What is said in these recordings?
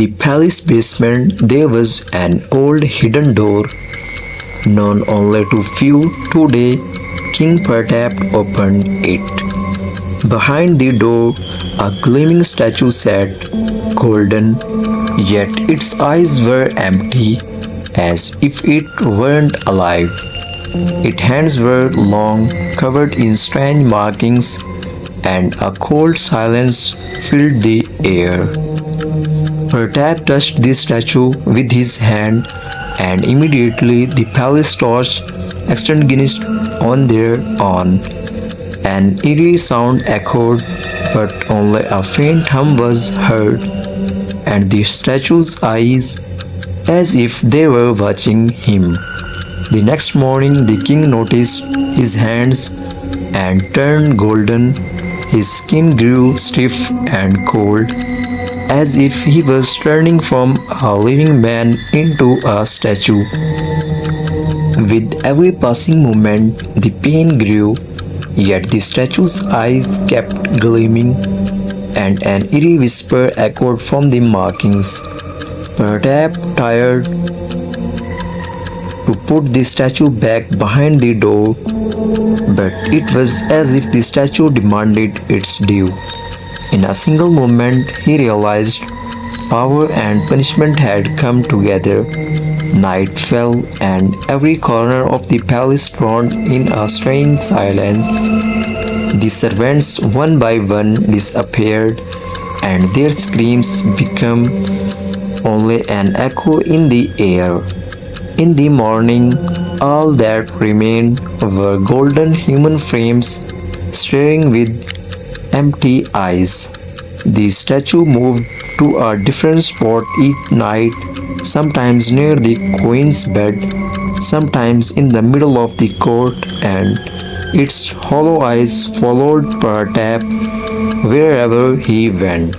the palace basement there was an old hidden door known only to few. Today, King Pratap opened it. Behind the door, a gleaming statue sat, golden, yet its eyes were empty, as if it weren't alive. Its hands were long, covered in strange markings, and a cold silence filled the air. Pratap touched the statue with his hand, and immediately the palace torch extinguished on their own. An eerie sound echoed, but only a faint hum was heard, and the statue's eyes, as if they were watching him. The next morning, the king noticed his hands and turned golden. His skin grew stiff and cold, as if he was turning from a living man into a statue. With every passing moment, the pain grew, yet the statue's eyes kept gleaming, and an eerie whisper echoed from the markings. Pratap tried to put the statue back behind the door, but it was as if the statue demanded its due. In a single moment, he realized power and punishment had come together. Night fell, and every corner of the palace drowned in a strange silence. The servants, one by one, disappeared, and their screams became only an echo in the air. In the morning, all that remained were golden human frames staring with empty eyes. The statue moved to a different spot each night, sometimes near the queen's bed, sometimes in the middle of the court, and its hollow eyes followed Pratap wherever he went.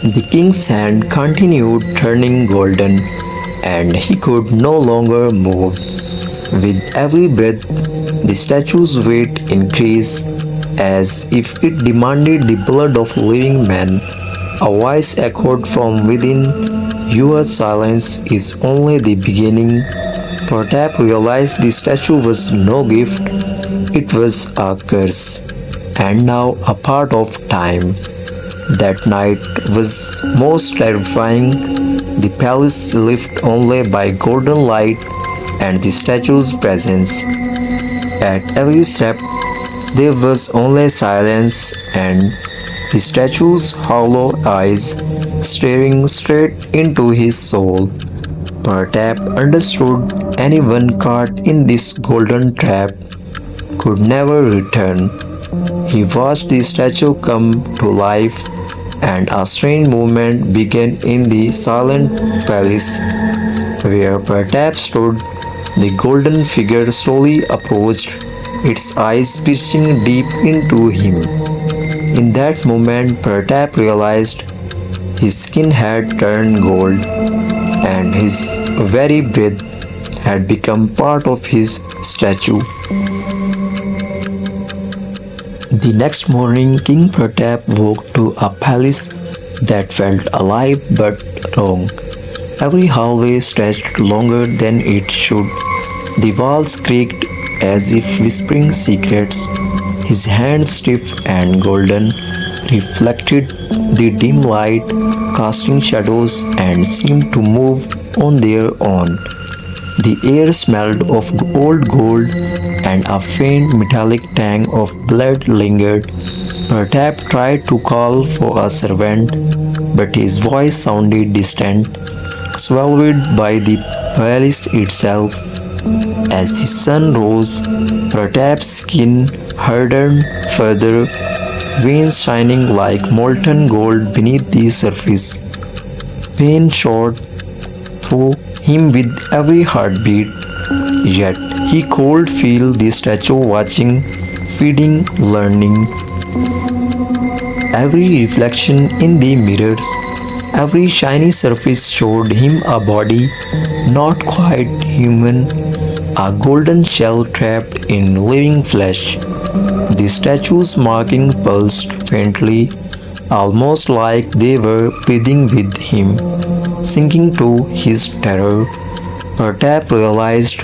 The king's hand continued turning golden, and he could no longer move. With every breath, the statue's weight increased, as if it demanded the blood of living men. A voice echoed from within, "Your silence is only the beginning." Pratap realized the statue was no gift, it was a curse, and now a part of time. That night was most terrifying. The palace lived only by golden light and the statue's presence. At every step, there was only silence and the statue's hollow eyes staring straight into his soul. Pratap understood anyone caught in this golden trap could never return. He watched the statue come to life, and a strange movement began in the silent palace. Where Pratap stood, the golden figure slowly approached, its eyes piercing deep into him. In that moment, Pratap realized his skin had turned gold, and his very breath had become part of his statue. The next morning, King Pratap woke to a palace that felt alive but wrong. Every hallway stretched longer than it should. The walls creaked as if whispering secrets. His hands, stiff and golden, reflected the dim light, casting shadows and seemed to move on their own. The air smelled of old gold, and a faint metallic tang of blood lingered. Pratap tried to call for a servant, but his voice sounded distant, swallowed by the palace itself. As the sun rose, Pratap's skin hardened further, veins shining like molten gold beneath the surface. Pain shot through him with every heartbeat, yet he could feel the statue watching, feeding, learning. Every reflection in the mirrors, every shiny surface showed him a body not quite human, a golden shell trapped in living flesh. The statue's marking pulsed faintly, almost like they were breathing with him, sinking to his terror. Pratap realized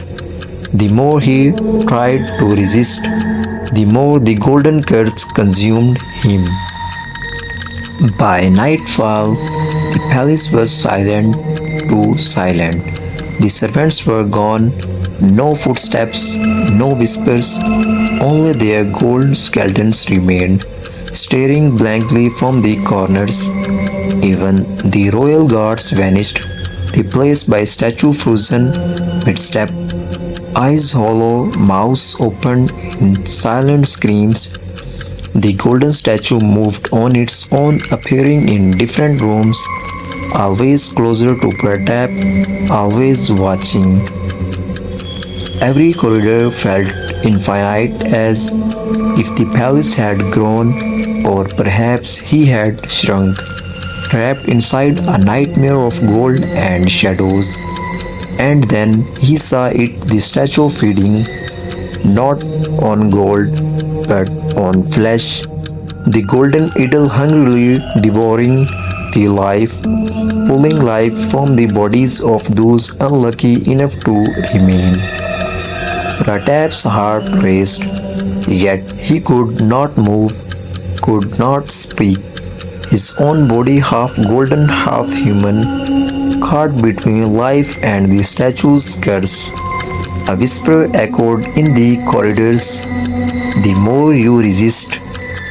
the more he tried to resist, the more the golden curse consumed him. By nightfall, the palace was silent, too silent. The servants were gone, no footsteps, no whispers, only their gold skeletons remained, staring blankly from the corners. Even the royal guards vanished, replaced by statue frozen mid-step, eyes hollow, mouths open in silent screams. The golden statue moved on its own, appearing in different rooms, always closer to Pratap, always watching. Every corridor felt infinite, as if the palace had grown, or perhaps he had shrunk, trapped inside a nightmare of gold and shadows. And then he saw it, the statue feeding, not on gold, but on flesh, the golden idol hungrily devouring the life, pulling life from the bodies of those unlucky enough to remain. Pratap's heart raced, yet he could not move, could not speak. His own body, half golden, half human, caught between life and the statue's curse. A whisper echoed in the corridors. The more you resist,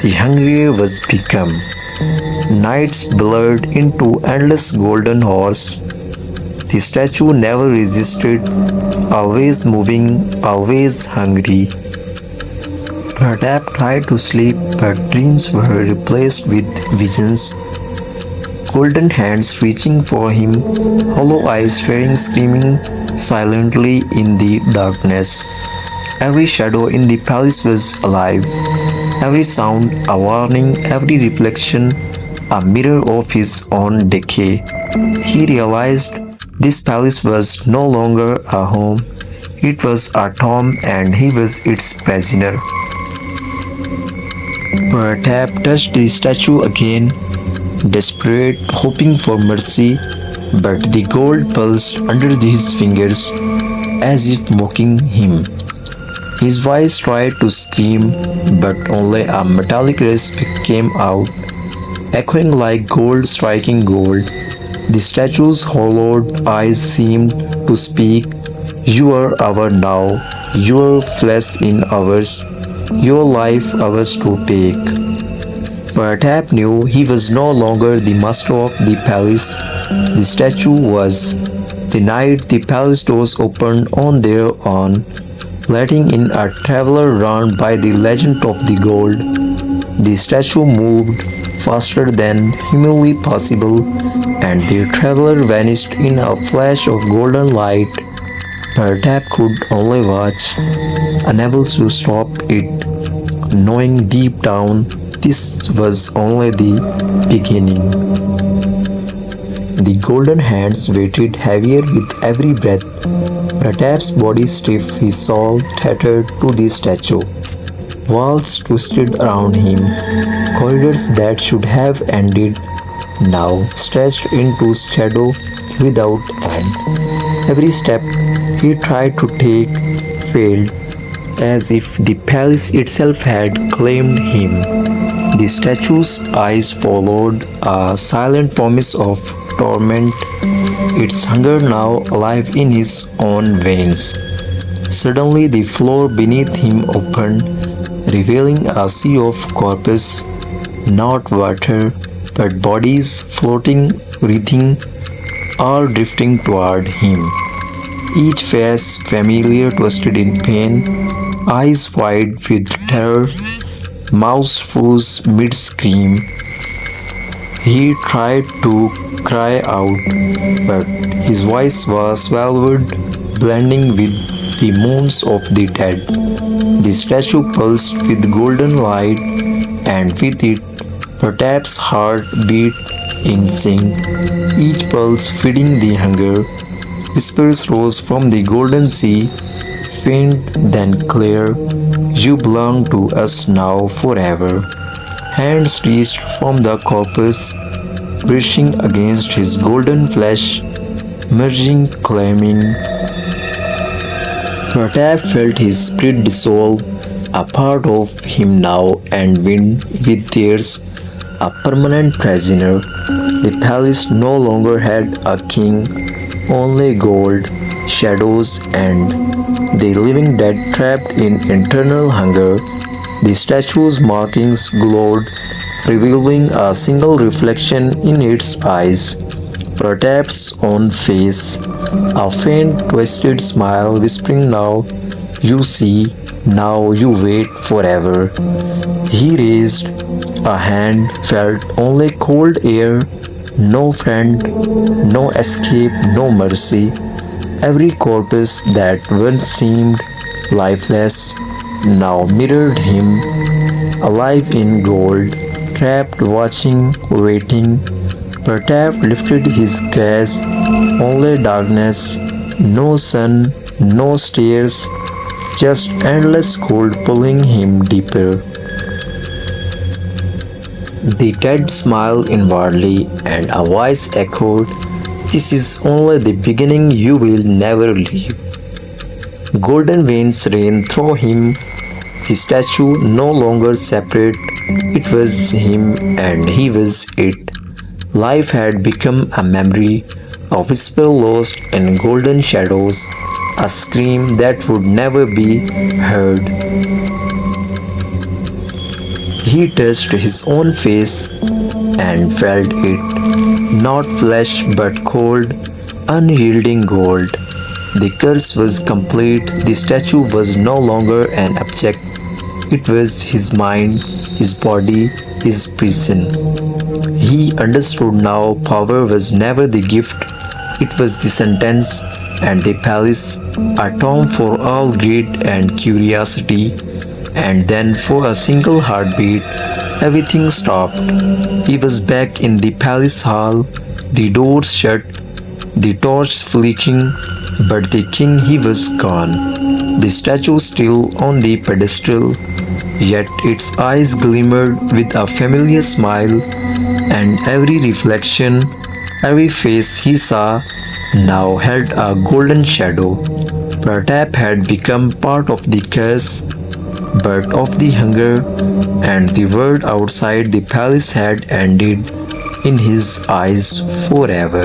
the hungrier was become. Nights blurred into endless golden horse. The statue never resisted, always moving, always hungry. Pratap tried to sleep, but dreams were replaced with visions. Golden hands reaching for him, hollow eyes staring, screaming silently in the darkness. Every shadow in the palace was alive, every sound a warning, every reflection a mirror of his own decay. He realized this palace was no longer a home, it was a tomb and he was its prisoner. Pratap touched the statue again, desperate, hoping for mercy, but the gold pulsed under his fingers as if mocking him. His voice tried to scream, but only a metallic rasp came out, echoing like gold striking gold. The statue's hollowed eyes seemed to speak. You are our now, your flesh in ours, your life ours to take. Pratap knew he was no longer the master of the palace. The statue was. The night the palace doors opened on their own, letting in a traveler drawn by the legend of the gold. The statue moved faster than humanly possible, and the traveler vanished in a flash of golden light. Pratap could only watch, unable to stop it, knowing deep down this was only the beginning. The golden hands weighted heavier with every breath. Pratap's body stiff, his soul tethered to the statue. Walls twisted around him. Corridors that should have ended now stretched into shadow without end. Every step he tried to take failed, as if the palace itself had claimed him. The statue's eyes followed a silent promise of torment, its hunger now alive in his own veins. Suddenly, the floor beneath him opened, revealing a sea of corpses, not water, but bodies floating, breathing, all drifting toward him. Each face familiar, twisted in pain, eyes wide with terror, mouths froze mid-scream. He tried to cry out, but his voice was swallowed, blending with the moans of the dead. The statue pulsed with golden light, and with it, Pratap's heart beat in sync, each pulse feeding the hunger. Whispers rose from the golden sea, faint then clear. You belong to us now forever. Hands reached from the corpse, brushing against his golden flesh, merging, claiming. Pratap felt his spirit dissolve, a part of him now and wind with theirs, a permanent prisoner. The palace no longer had a king, only gold, shadows, and the living dead trapped in eternal hunger. The statue's markings glowed, revealing a single reflection in its eyes. Pratap's own face, a faint twisted smile whispering now, you see, now you wait forever. He raised a hand, felt only cold air, no friend, no escape, no mercy. Every corpse that once seemed lifeless now mirrored him, alive in gold, trapped, watching, waiting. Pratap lifted his gaze, only darkness, no sun, no stairs, just endless cold pulling him deeper. The dead smiled inwardly, and a voice echoed, this is only the beginning, you will never leave. Golden veins ran through him, the statue no longer separate, it was him and he was it. Life had become a memory, a whisper lost in golden shadows, a scream that would never be heard. He touched his own face and felt it, not flesh but cold, unyielding gold. The curse was complete, the statue was no longer an object, it was his mind, his body, his prison. He understood now power was never the gift, it was the sentence, and the palace, a tomb for all greed and curiosity. And then, for a single heartbeat, everything stopped. He was back in the palace hall, the doors shut, the torch flicking, but the king he was gone. The statue still on the pedestal, yet its eyes glimmered with a familiar smile, and every reflection, every face he saw now held a golden shadow. Pratap had become part of the curse, but of the hunger, and the world outside the palace had ended in his eyes forever.